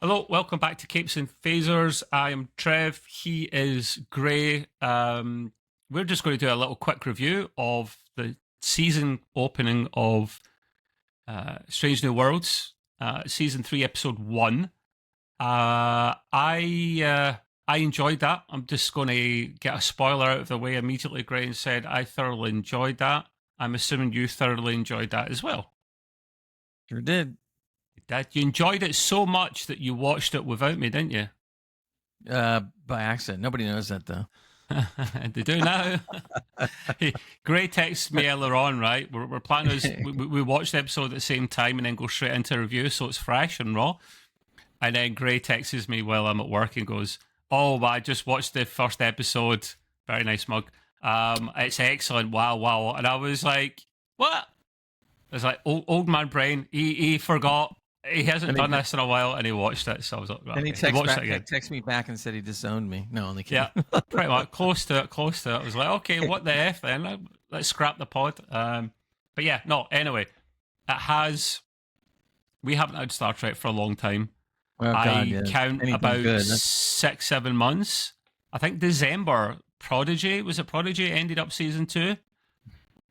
Hello, welcome back to Capes and Phasers. I am Trev. He is Gray. We're just going to do a little quick review of the season opening of Strange New Worlds, season 3, episode 1. I enjoyed that. I'm just going to get a spoiler out of the way immediately. Gray and said I thoroughly enjoyed that. I'm assuming you thoroughly enjoyed that as well. Sure did. That you enjoyed it so much that you watched it without me, didn't you? By accident. Nobody knows that though. They do now. Gray texted me earlier on, right? We're planning we watched the episode at the same time and then go straight into review, so it's fresh and raw. And then Gray texts me while I'm at work and goes, "Oh, I just watched the first episode. Very nice mug. It's excellent. Wow." And I was like, "What?" I was like, "Old man brain. He forgot." He hasn't done this in a while, and he watched it. So I was like, and he texted me back and said he disowned me. No, only kidding. Yeah, pretty much close to it. I was like, okay, what the F then? Let's scrap the pod. But yeah, no. Anyway, we haven't had Star Trek for a long time. Oh, God, yeah. Count Anything about good. 6-7 months. I think December. Prodigy ended up season 2,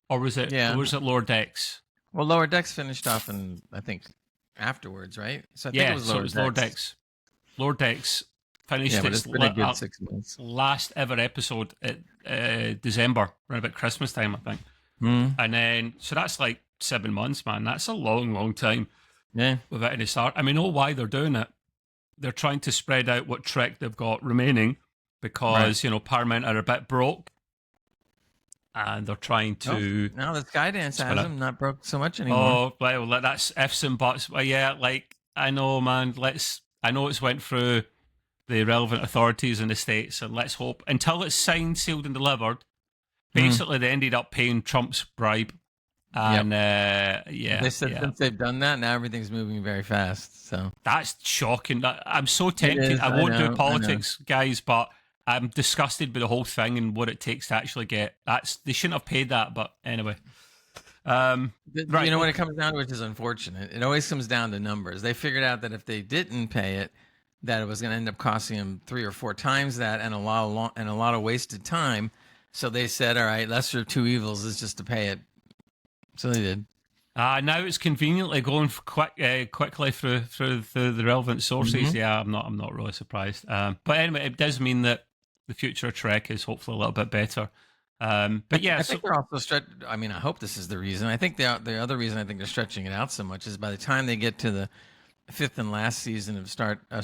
or was it? Yeah. Or was it Lower Decks? Well, Lower Decks finished off in, I think, afterwards, right? So I think Yeah, it was Lower Decks. Lower Decks finished it's been a good 6 months. last ever episode at December, around about Christmas time, I think. And then, so that's like 7 months, man. That's a long time. Yeah. Without any start. I mean, why they're doing it. They're trying to spread out what Trek they've got remaining because, Paramount are a bit broke. And they're trying to... Now the Skydance has them, not broke so much anymore. Oh, well, that's ifs and buts. Well, yeah, like, I know, man. I know it's went through the relevant authorities in the States, and let's hope, until it's signed, sealed, and delivered, basically they ended up paying Trump's bribe. And, They said since they've done that, now everything's moving very fast. So that's shocking. I'm so tempted. I won't do politics, guys, but I'm disgusted by the whole thing and what it takes to actually get. They shouldn't have paid that, but anyway. Right. When it comes down to it, which is unfortunate, it always comes down to numbers. They figured out that if they didn't pay it, that it was going to end up costing them 3 or 4 times that, and a lot of wasted time. So they said, "All right, lesser of two evils is just to pay it." So they did. Now it's conveniently going quickly through the relevant sources. Yeah, I'm not really surprised. But anyway, it does mean that the future of Trek is hopefully a little bit better. But yeah, I think they're also I mean, I hope this is the reason. I think the other reason I think they're stretching it out so much is by the time they get to the 5th and last season of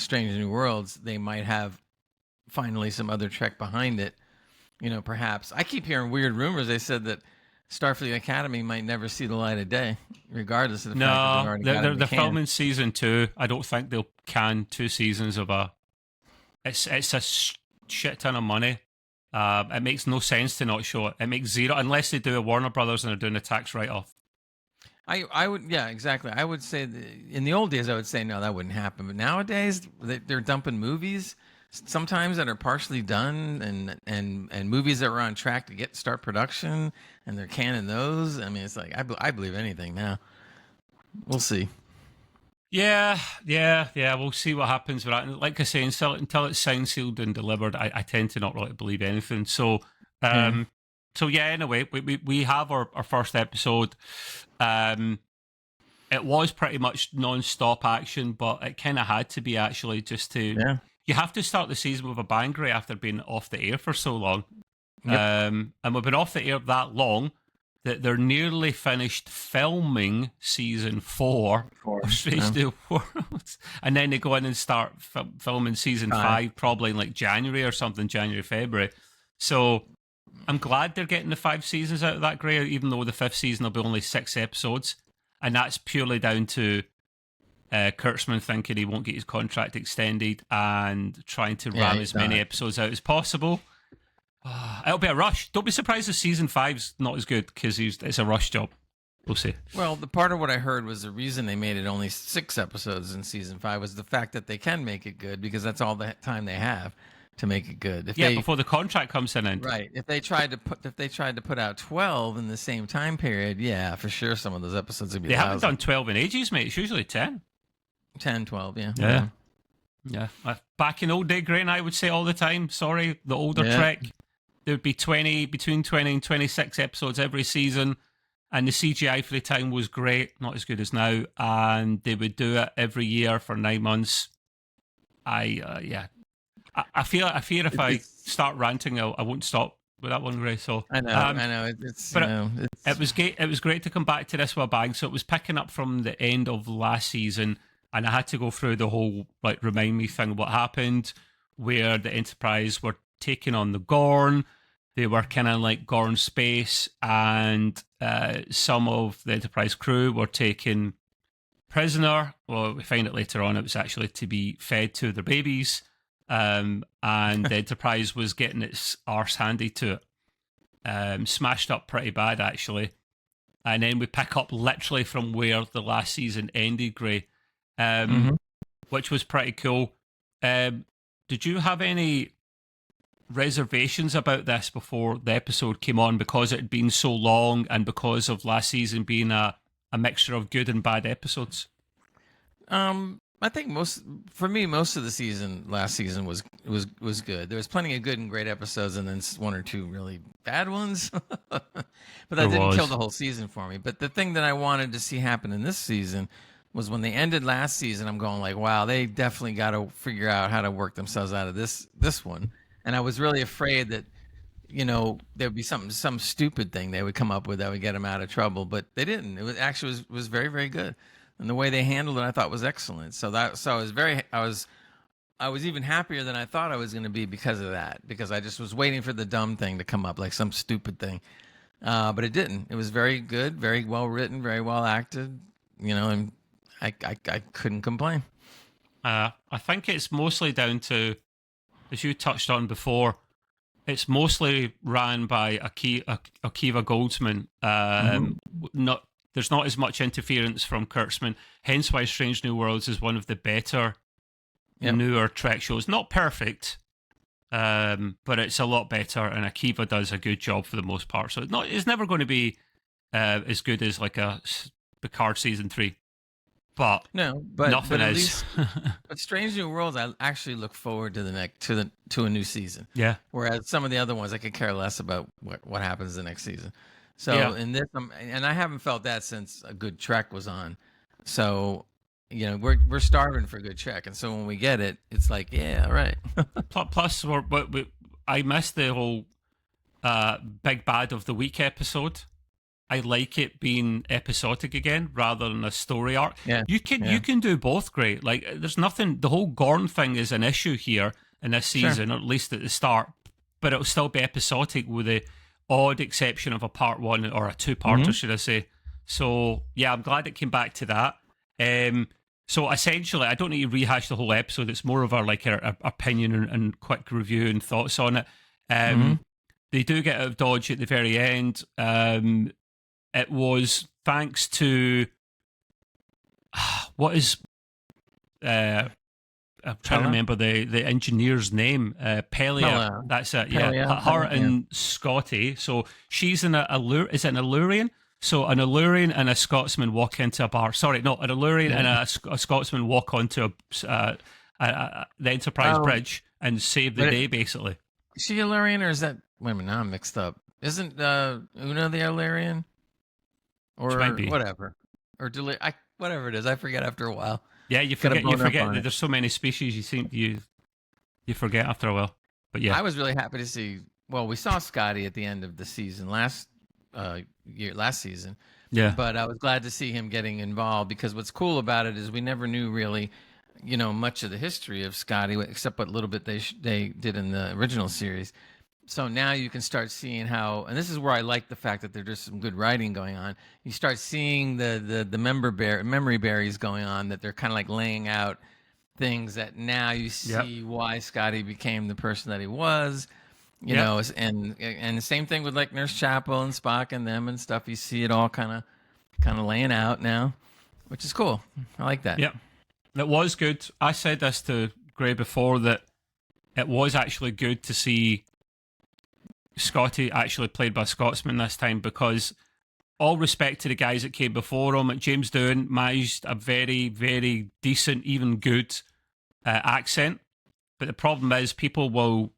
Strange New Worlds, they might have finally some other Trek behind it. Perhaps I keep hearing weird rumors. They said that Starfleet Academy might never see the light of day, regardless of the fact that they're filming season 2. I don't think they'll can 2 seasons of a. It's a shit ton of money. It makes no sense to not show it. It makes zero unless they do a Warner Brothers and they're doing a tax write-off. I would, yeah, exactly. I would say in the old days I would say no, that wouldn't happen. But nowadays they're dumping movies sometimes that are partially done and movies that were on track to start production, and they're canning those. I mean, it's like I believe anything now. We'll see. Yeah. We'll see what happens with that. Like I say, until it's signed, sealed, and delivered, I tend to not really believe anything. So, Anyway, we have our first episode. It was pretty much non-stop action, but it kind of had to be actually just to. Yeah. You have to start the season with a bang, Ray, after being off the air for so long. Yep. And we've been off the air that long that they're nearly finished filming season 4 of Strange New Worlds. And then they go in and start filming season 5 probably in like January or something, February. So I'm glad they're getting the 5 seasons out of that, Gray, even though the 5th season will be only 6 episodes. And that's purely down to Kurtzman thinking he won't get his contract extended and trying to ram as many episodes out as possible. It'll be a rush. Don't be surprised if season 5's not as good because it's a rush job. We'll see. Well, the part of what I heard was the reason they made it only 6 episodes in season 5 was the fact that they can make it good because that's all the time they have to make it good. Before the contract comes to an end. Right. If they tried to put out 12 in the same time period, yeah, for sure some of those episodes would be. They haven't done 12 in ages, mate. It's usually 10. 10, 12, yeah. Yeah. Yeah. Back in old day, Grant, I would say all the time, sorry, the older Trek, there would be between 20 and 26 episodes every season, and the CGI for the time was great, not as good as now, and they would do it every year for 9 months. I fear if I start ranting, I won't stop with that one, Ray. So I know. It was great. It was great to come back to this with a bang. So it was picking up from the end of last season, and I had to go through the whole remind me thing, what happened, where the Enterprise were taking on the Gorn. They were kind of like Gorn space, and some of the Enterprise crew were taken prisoner. Well, we find it later on, it was actually to be fed to their babies. And the Enterprise was getting its arse handed to it. Smashed up pretty bad, actually. And then we pick up literally from where the last season ended, Gray, which was pretty cool. Did you have any reservations about this before the episode came on, because it had been so long and because of last season being a mixture of good and bad episodes? I think most of the last season was good. There was plenty of good and great episodes, and then one or two really bad ones. But that didn't kill the whole season for me. But the thing that I wanted to see happen in this season was when they ended last season, I'm going like, wow, they definitely got to figure out how to work themselves out of this one. And I was really afraid that, there'd be some stupid thing they would come up with that would get them out of trouble, but they didn't. It was actually was very, very good. And the way they handled it, I thought was excellent. So I was even happier than I thought I was going to be because of that, because I just was waiting for the dumb thing to come up, like some stupid thing. But it didn't. It was very good, very well written, very well acted, and I couldn't complain. I think it's mostly down to, as you touched on before, it's mostly ran by Akiva Goldsman. There's not as much interference from Kurtzman, hence why Strange New Worlds is one of the better, newer Trek shows. Not perfect, but it's a lot better, and Akiva does a good job for the most part. So it's never going to be as good as like a Picard season 3. But nothing is. But Strange New Worlds, I actually look forward to to a new season. Yeah. Whereas some of the other ones, I could care less about what happens the next season. So in this, and I haven't felt that since a good Trek was on. So we're starving for good Trek, and so when we get it, it's like, yeah, all right. Plus, I missed the whole Big Bad of the Week episode. I like it being episodic again rather than a story arc. Yeah. You can do both great. Like, there's nothing, the whole Gorn thing is an issue here in this season, or at least at the start, but it'll still be episodic with the odd exception of a part one or a two-parter, should I say. So, yeah, I'm glad it came back to that. So essentially, I don't need to rehash the whole episode. It's more of our opinion and quick review and thoughts on it. They do get out of dodge at the very end. It was thanks to what is I'm trying to remember the engineer's name. Pelia. That's it. Yeah, her and Scotty. So she's is it an Illurian? So an Illurian and a Scotsman walk into a bar. Sorry, no, an Illurian and a Scotsman walk onto the Enterprise bridge and save the day, basically. Is she Illurian, or is that? Wait a minute, now I'm mixed up. Isn't Una the Illurian? Or whatever, or whatever it is, I forget after a while. Yeah, you forget that there's so many species. You forget after a while. But yeah, I was really happy to see. Well, we saw Scotty at the end of the season last season. Yeah, but I was glad to see him getting involved, because what's cool about it is we never knew really, much of the history of Scotty except what little bit they did in the original series. So now you can start seeing how, and this is where I like the fact that there's just some good writing going on. You start seeing the memory berries going on, that they're kind of like laying out things that now you see why Scotty became the person that he was, you know, and the same thing with like Nurse Chapel and Spock and them and stuff. You see it all kind of laying out now, which is cool. I like that. Yeah, it was good. I said this to Gray before, that it was actually good to see Scotty actually played by a Scotsman this time, because all respect to the guys that came before him, James Doohan managed a very, very decent, even good accent. But the problem is people will,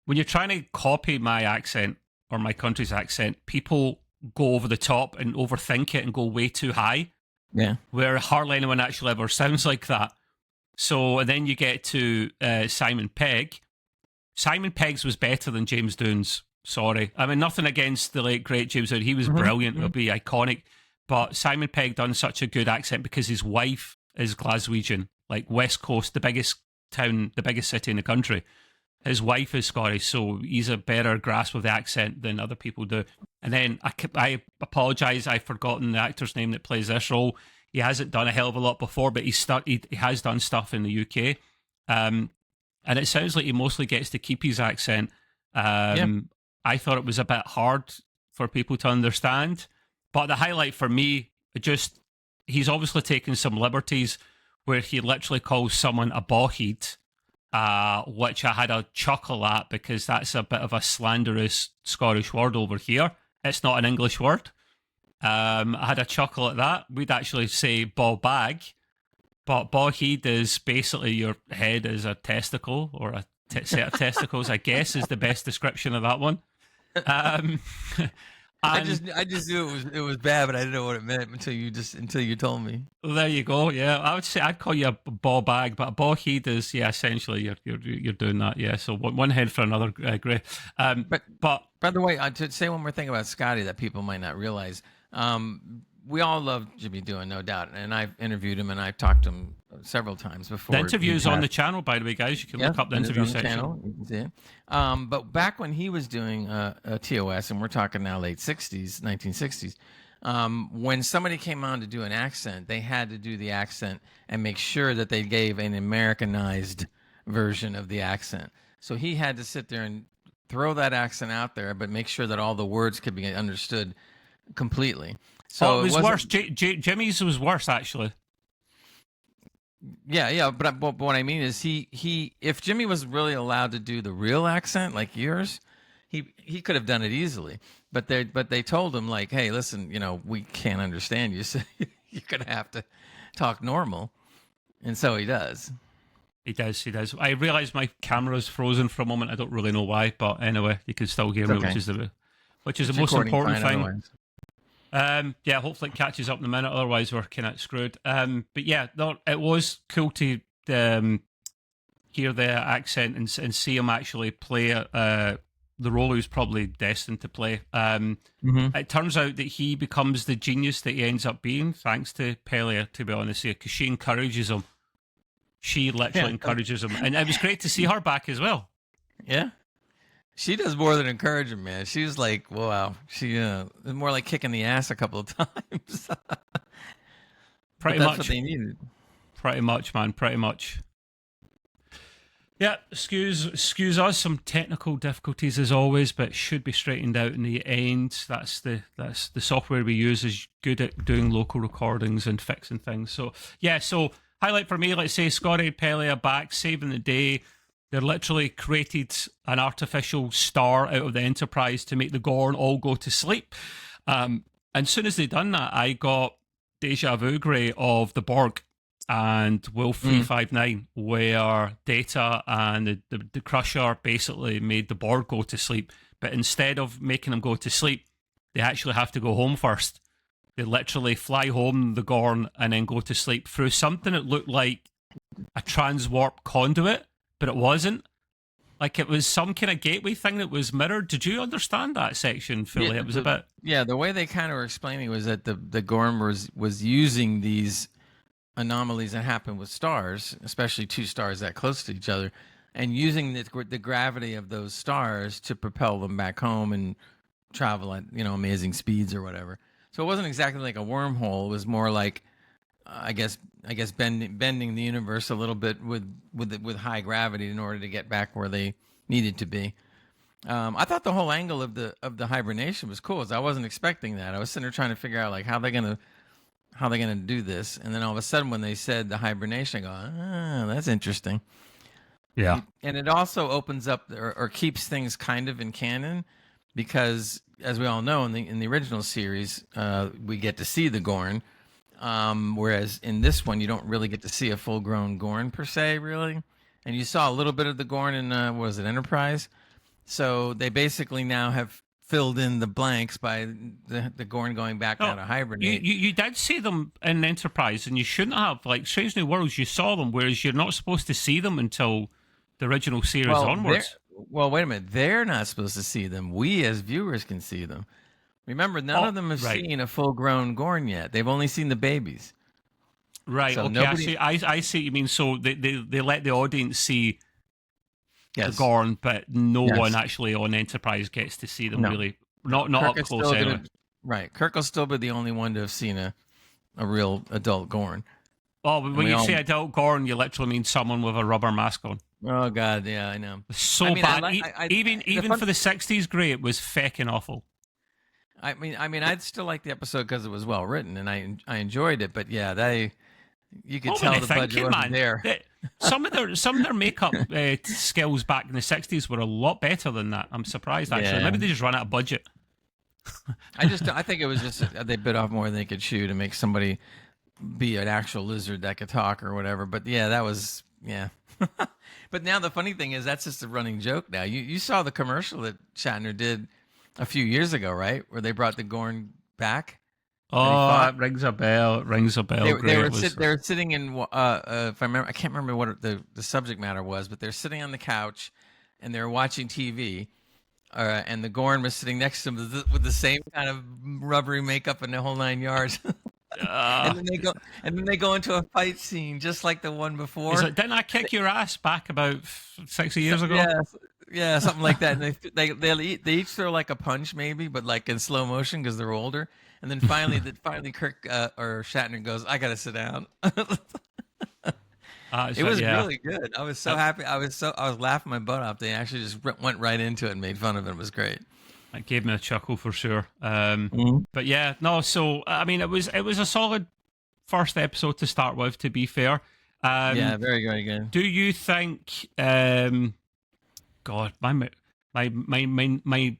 when you're trying to copy my accent or my country's accent, people go over the top and overthink it and go way too high. Yeah. Where hardly anyone actually ever sounds like that. So, and then you get to Simon Pegg. Simon Pegg's was better than James Doohan's. Sorry. I mean, nothing against the late, great James Doohan. He was brilliant. It'll be iconic. But Simon Pegg done such a good accent because his wife is Glaswegian, like West Coast, the biggest town, the biggest city in the country. His wife is Scottish, so he's a better grasp of the accent than other people do. And then I apologise, I've forgotten the actor's name that plays this role. He hasn't done a hell of a lot before, but he has done stuff in the UK. And it sounds like he mostly gets to keep his accent. I thought it was a bit hard for people to understand. But the highlight for me, he's obviously taken some liberties where he literally calls someone a bawhead, which I had a chuckle at because that's a bit of a slanderous Scottish word over here. It's not an English word. I had a chuckle at that. We'd actually say ball bag, but bawhead is basically your head is a testicle or a set of testicles, I guess, is the best description of that one. I just knew it was bad, but I didn't know what it meant until you told me. Well, there you go. Yeah, I would say I'd call you a ball bag, but a bawhead is essentially you're doing that. Yeah, so one head for another. Great. But by the way, to say one more thing about Scotty that people might not realize. We all love Jimmy Doohan, no doubt, and I've interviewed him and I've talked to him several times before. The interview's on the channel, by the way, guys. You can look up the interview section. Channel. You can see it. But back when he was doing a TOS, and we're talking now late 60s, 1960s, when somebody came on to do an accent, they had to do the accent and make sure that they gave an Americanized version of the accent. So he had to sit there and throw that accent out there, but make sure that all the words could be understood completely. So it was worse. Jimmy's was worse, actually. Yeah, but what I mean is he if Jimmy was really allowed to do the real accent like yours, he could have done it easily. But they told him like, hey, listen, we can't understand you, so you're gonna have to talk normal, and so he does. He does. I realised my camera's frozen for a moment. I don't really know why, but anyway, you can still hear me, which is the most important thing. Otherwise. Hopefully it catches up in a minute. Otherwise, we're kind of screwed. But yeah, it was cool to hear the accent and see him actually play the role he was probably destined to play. It turns out that he becomes the genius that he ends up being, thanks to Pelia, to be honest, because she encourages him. She literally encourages him, and it was great to see her back as well. Yeah. She does more than encourage him, man. She was like, wow. She more like kicking the ass a couple of times. Pretty that's much what they needed. Pretty much, man. Pretty much. Yeah, excuse us. Some technical difficulties as always, but it should be straightened out in the end. That's the software we use is good at doing local recordings and fixing things. So yeah, so highlight for me, let's say Scotty and Pelia back, saving the day. They literally created an artificial star out of the Enterprise to make the Gorn all go to sleep. And as soon as they done that, I got deja vu, Grey, of the Borg and Wolf 359, where Data and the Crusher basically made the Borg go to sleep. But instead of making them go to sleep, they actually have to go home first. They literally fly home the Gorn and then go to sleep through something that looked like a transwarp conduit. But it wasn't. Like it was some kind of gateway thing that was mirrored. Did you understand that section fully? Yeah, it was a bit. Yeah, the way they kind of were explaining was that the Gorn was using these anomalies that happen with stars, especially two stars that close to each other, and using the gravity of those stars to propel them back home and travel at amazing speeds or whatever. So it wasn't exactly like a wormhole. It was more like I guess bending the universe a little bit with high gravity in order to get back where they needed to be. I thought the whole angle of the hibernation was cool. I wasn't expecting that. I was sitting there trying to figure out like how they're gonna do this, and then all of a sudden when they said the hibernation, I go, that's interesting. Yeah, and it also opens up or keeps things kind of in canon because, as we all know, in the original series, we get to see the Gorn. Whereas in this one, you don't really get to see a full-grown Gorn per se, really. And you saw a little bit of the Gorn in, what was it, Enterprise? So they basically now have filled in the blanks by the Gorn going back out of hibernate. You did see them in Enterprise, and you shouldn't have. Like Strange New Worlds, you saw them, whereas you're not supposed to see them until the original series onwards. Well, wait a minute. They're not supposed to see them. We, as viewers, can see them. Remember, none of them have seen a full-grown Gorn yet. They've only seen the babies. Right. So okay. I see what you mean. So they let the audience see the Gorn, but no one actually on Enterprise gets to see them really. Not up close anyway. Right. Kirk will still be the only one to have seen a real adult Gorn. Oh, but when you say adult Gorn, you literally mean someone with a rubber mask on. Oh God, yeah, I know. So bad. Even for the 60s, Grey, it was feckin' awful. I mean, I'd still like the episode because it was well written and I enjoyed it. But yeah, you could tell the budget wasn't there. Some of their makeup skills back in the 60s were a lot better than that. I'm surprised actually. Yeah. Maybe they just ran out of budget. I think it was just they bit off more than they could chew to make somebody be an actual lizard that could talk or whatever. But yeah, that was But now the funny thing is that's just a running joke now. You saw the commercial that Shatner did a few years ago, right? Where they brought the Gorn back. Oh, it rings a bell. It rings a bell. They were sitting in. If I remember, I can't remember what the subject matter was, but they're sitting on the couch and they're watching TV, and the Gorn was sitting next to them with the same kind of rubbery makeup and the whole 9 yards. And then they go into a fight scene just like the one before. Didn't I kick your ass back about 60 years ago? Yeah, something like that. And they each throw like a punch maybe, but like in slow motion because they're older. And then finally Kirk or Shatner goes, "I gotta sit down." It was really good. I was so happy. I was laughing my butt off. They actually just went right into it and made fun of it. It was great. It gave me a chuckle for sure. But yeah, no. So I mean, it was a solid first episode to start with. To be fair, yeah, very very good. Do you think? God, my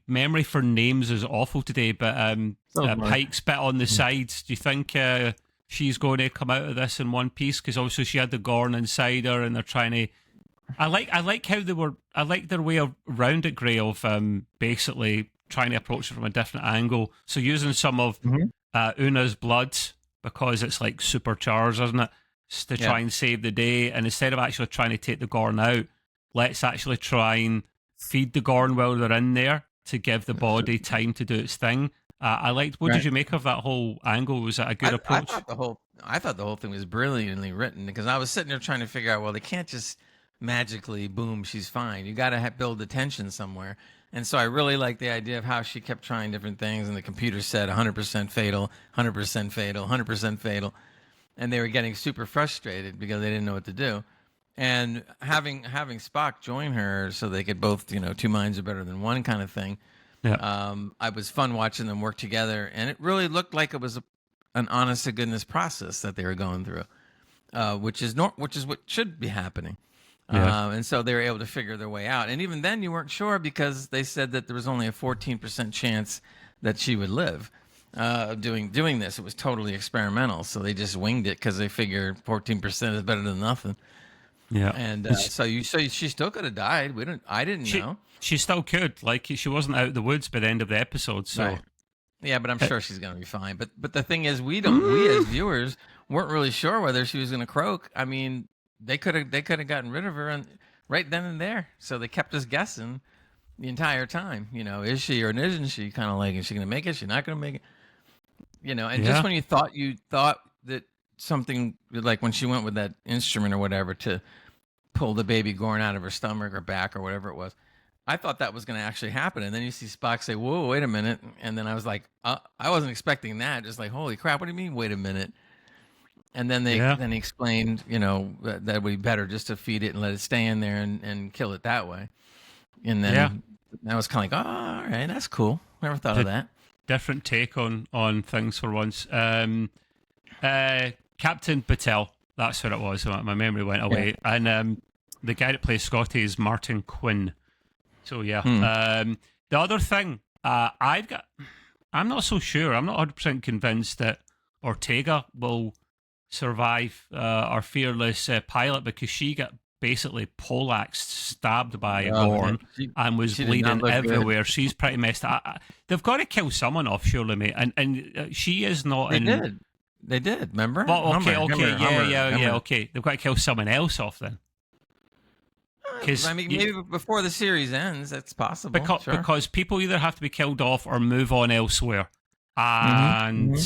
memory for names is awful today. But Pike's bit on the sides. Do you think she's going to come out of this in one piece? Because obviously she had the Gorn inside her, and they're trying to. I like how they were. I like their way around it, Grey, of basically trying to approach it from a different angle. So using some of Una's blood because it's like supercharged, isn't it? To try and save the day, and instead of actually trying to take the Gorn out, let's actually try and feed the Gorn while they're in there to give the body time to do its thing. I liked. What did you make of that whole angle? Was that a good approach? I thought the whole thing was brilliantly written because I was sitting there trying to figure out. Well, they can't just magically boom, she's fine. You got to build the tension somewhere. And so I really liked the idea of how she kept trying different things, and the computer said 100% fatal, 100% fatal, 100% fatal, and they were getting super frustrated because they didn't know what to do. And having Spock join her so they could both, two minds are better than one kind of thing. Yeah. I was fun watching them work together, and it really looked like it was an honest to goodness process that they were going through, which is what should be happening. Yeah. And so they were able to figure their way out. And even then, you weren't sure because they said that there was only a 14% chance that she would live doing this. It was totally experimental, so they just winged it because they figured 14% is better than nothing. Yeah, and so she still could have died. I didn't know. She still could. Like she wasn't out of the woods by the end of the episode. So right. Yeah, but I'm sure she's gonna be fine. But the thing is, we as viewers weren't really sure whether she was gonna croak. I mean, they could have gotten rid of her right then and there. So they kept us guessing the entire time. Is she or isn't she? Kind of like, is she gonna make it? Is she not gonna make it? And just when you thought that something like when she went with that instrument or whatever to pull the baby Gorn out of her stomach or back or whatever it was, I thought that was going to actually happen. And then you see Spock say, "Whoa, wait a minute." And then I was like, I wasn't expecting that. Just like, holy crap, what do you mean, wait a minute? And then he explained, that would be better just to feed it and let it stay in there and kill it that way. And then I was kind of like, oh, all right, that's cool. Never thought of that. Different take on things for once. Captain Batel, that's what it was. My memory went away. Yeah. And the guy that plays Scotty is Martin Quinn. So yeah. The other thing I'm not so sure. I'm not 100% convinced that Ortega will survive, our fearless pilot, because she got basically poleaxed, stabbed by a Gorn, and was bleeding everywhere. She's pretty messed up. They've got to kill someone off, surely, mate. And she is not They did, remember? Well, okay, okay. They've got to kill someone else off then. I mean, maybe before the series ends, that's possible. Because people either have to be killed off or move on elsewhere. And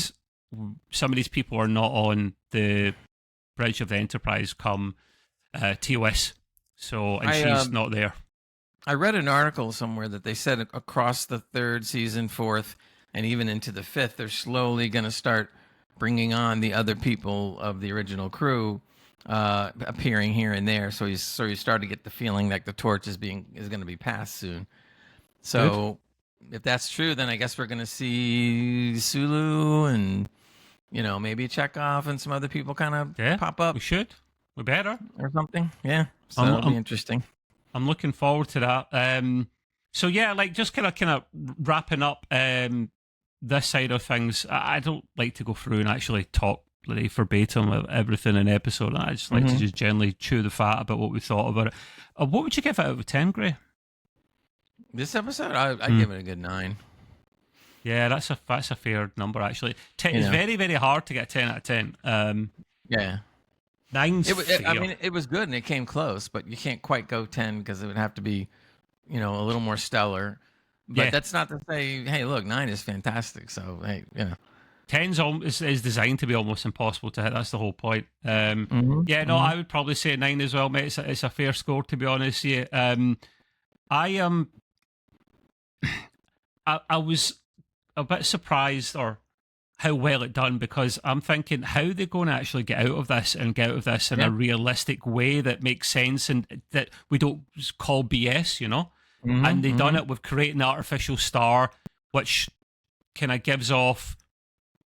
some of these people are not on the bridge of the Enterprise come TOS. So, and she's not there. I read an article somewhere that they said across the 3rd season, 4th, and even into the 5th, they're slowly going to start bringing on the other people of the original crew appearing here and there. So you start to get the feeling like the torch is going to be passed soon. So if that's true, then I guess we're going to see Sulu and, maybe Chekhov and some other people kind of pop up. We better. Or something. Yeah. So it'll be interesting. I'm looking forward to that. So yeah, like just kind of wrapping up this side of things. I don't like to go through and actually talk verbatim of everything in an episode. I just like to just generally chew the fat about what we thought about it. What would you give it out of 10, Gray? This episode, I give it a good 9. Yeah, that's a fair number actually. 10 is very, very hard to get a 10 out of 10. Yeah. 9's I mean, it was good and it came close, but you can't quite go 10 because it would have to be, a little more stellar. But that's not to say, hey, look, 9 is fantastic. So, hey, 10's is designed to be almost impossible to hit. That's the whole point. I would probably say 9 as well, mate. It's a fair score, to be honest. Yeah. I was a bit surprised or how well it done, because I'm thinking how they're going to actually get out of this in a realistic way that makes sense and that we don't call BS, and they done it with creating an artificial star, which kind of gives off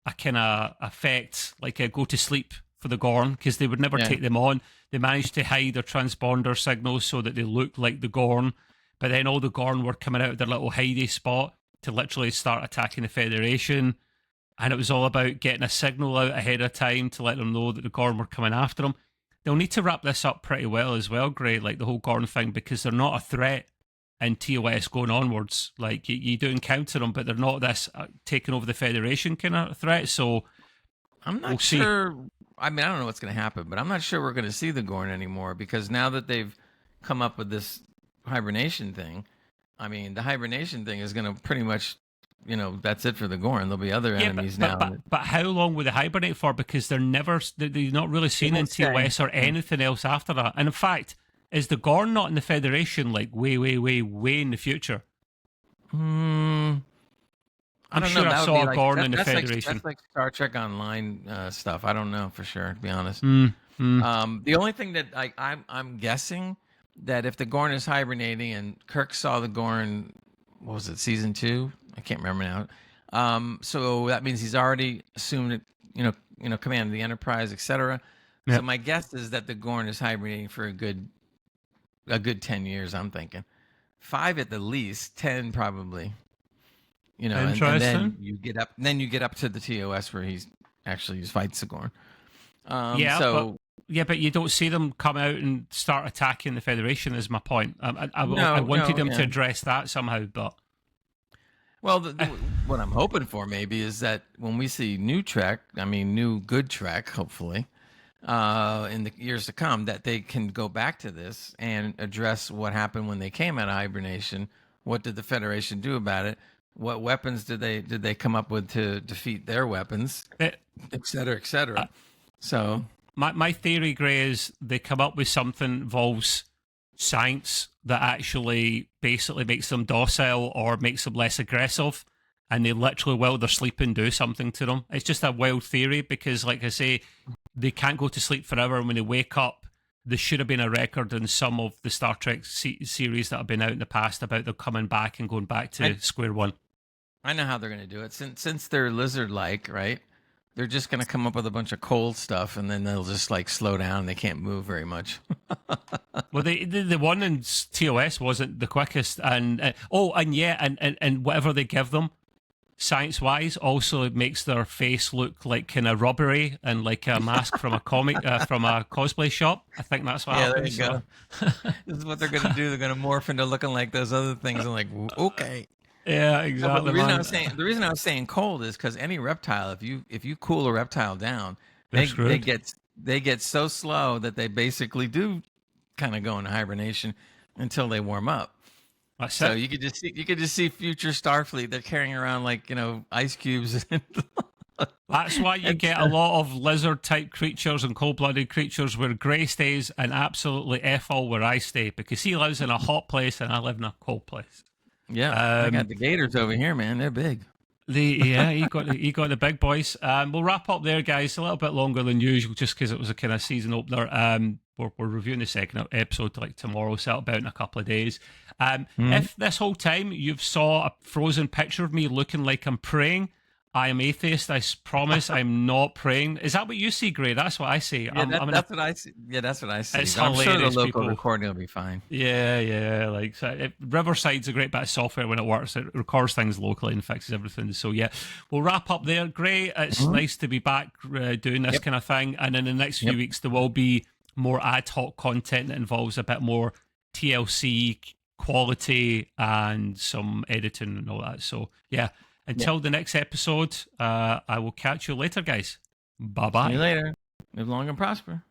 a kind of effect like a go to sleep for the Gorn, because they would never take them on. They managed to hide their transponder signals so that they looked like the Gorn, but then all the Gorn were coming out of their little hidey spot to literally start attacking the Federation. And it was all about getting a signal out ahead of time to let them know that the Gorn were coming after them. They'll need to wrap this up pretty well as well, Gray, like the whole Gorn thing, because they're not a threat in TOS going onwards. Like, you do encounter them, but they're not this taking over the Federation kind of threat. So I'm not sure. I mean, I don't know what's going to happen, but I'm not sure we're going to see the Gorn anymore, because now that they've come up with this hibernation thing, I mean, the hibernation thing is going to pretty much, that's it for the Gorn. There'll be other enemies now. But how long will they hibernate for? Because they're not really seen in TOS or anything else after that. And in fact, is the Gorn not in the Federation like way, way, way, way in the future? I'm sure I saw a Gorn in the Federation. That's like Star Trek Online stuff. I don't know for sure, to be honest. The only thing that I'm guessing that if the Gorn is hibernating and Kirk saw the Gorn, what was it, season 2? I can't remember now. So that means he's already assumed, command of the Enterprise, etc. Yep. So my guess is that the Gorn is hibernating for a good 10 years. I'm thinking 5 at the least, 10 probably. And then you get up to the TOS where he fights the Gorn. But you don't see them come out and start attacking the Federation. Is my point. I wanted them to address that somehow, but. Well, what I'm hoping for maybe is that when we see new good Trek, hopefully, in the years to come, that they can go back to this and address what happened when they came out of hibernation. What did the Federation do about it? What weapons did they come up with to defeat their weapons, et cetera, et cetera. So my theory, Gray, is they come up with something that involves science that actually basically makes them docile or makes them less aggressive, and they literally, while they're sleeping, do something to them. It's just a wild theory because, like I say, they can't go to sleep forever. When they wake up, there should have been a record in some of the Star Trek series that have been out in the past about them coming back and going back to square one. I know how they're going to do it. Since they're lizard-like, right? They're just going to come up with a bunch of cold stuff, and then they'll just like slow down. They can't move very much. Well, the one in TOS wasn't the quickest, and whatever they give them, science-wise. Also, it makes their face look like kind of rubbery and like a mask from a comic, from a cosplay shop. I think that's what happens. There you go. This is what they're going to do. They're going to morph into looking like those other things. I'm like, okay. Yeah, exactly. The reason I was saying cold is because any reptile, if you cool a reptile down, they get so slow that they basically do kind of go into hibernation until they warm up. So you could just see future Starfleet. They're carrying around like ice cubes. That's why you get a lot of lizard type creatures and cold-blooded creatures where Grey stays, and absolutely F all where I stay, because he lives in a hot place and I live in a cold place. Yeah, I got the gators over here, man. They're big. He got the big boys. We'll wrap up there, guys. A little bit longer than usual, just because it was a kind of season opener. We're reviewing the second episode like tomorrow, so it'll be out in a couple of days. If this whole time you've saw a frozen picture of me looking like I'm praying, I am atheist. I promise I'm not praying. Is that what you see, Gray? That's what I see. Yeah, that's what I see. Yeah, that's what I see. It's I'm hilarious, sure the local people. recording will be fine. Yeah. Like Riverside's a great bit of software when it works. It records things locally and fixes everything. So yeah, we'll wrap up there. Gray, it's nice to be back doing this kind of thing. And in the next few weeks, there will be more ad hoc content that involves a bit more TLC quality and some editing and all that. So yeah. Until the next episode, I will catch you later, guys. Bye-bye. See you later. Live long and prosper.